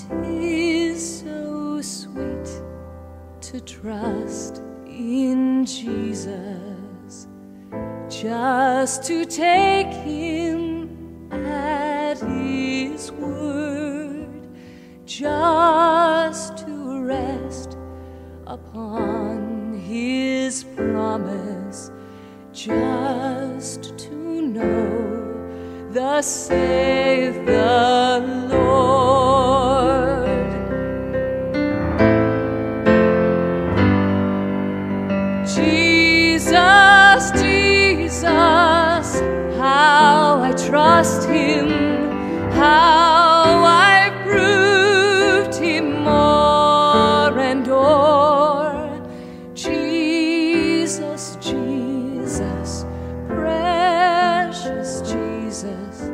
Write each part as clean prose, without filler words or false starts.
'Tis so sweet to trust in Jesus, just to take Him at His word, just to rest upon His promise, just to know thus saith the Lord. Jesus, Jesus, how I trust Him, how I've proved Him more and o'er. Jesus, Jesus, precious Jesus,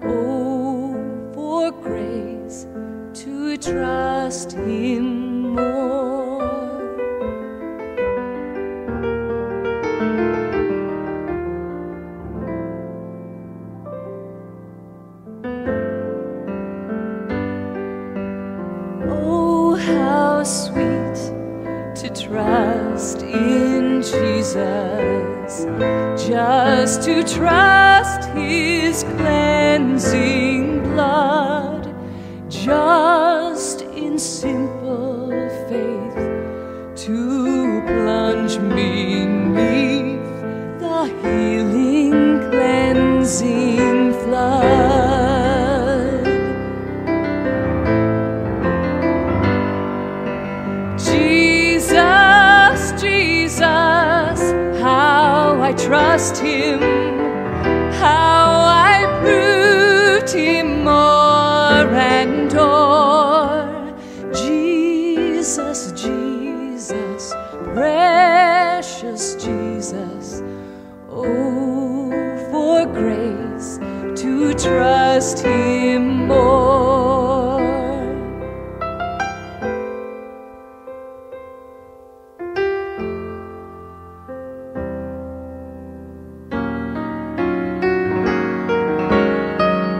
oh, for grace to trust Him more. Oh, how sweet to trust in Jesus, just to trust His cleansing blood, just in simple faith to plunge beneath the healing, cleansing flood. Jesus, Jesus, how I trust Him, how I proved Him more and o'er. Jesus, Jesus, precious Jesus, oh, for grace to trust Him more.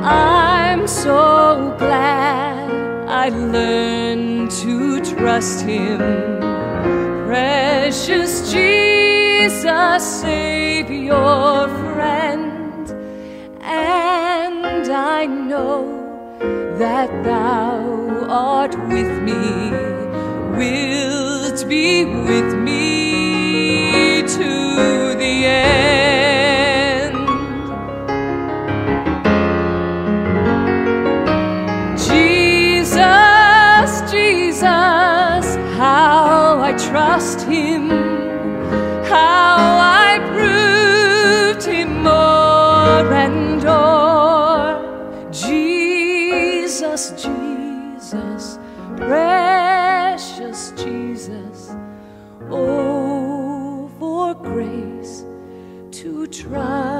I'm so glad I learned to trust Him, precious Jesus, Savior, friend. And I know that Thou art with me, wilt be with me to the end. How I trust Him, how I proved Him more and o'er. Jesus, Jesus, precious Jesus, oh, for grace to trust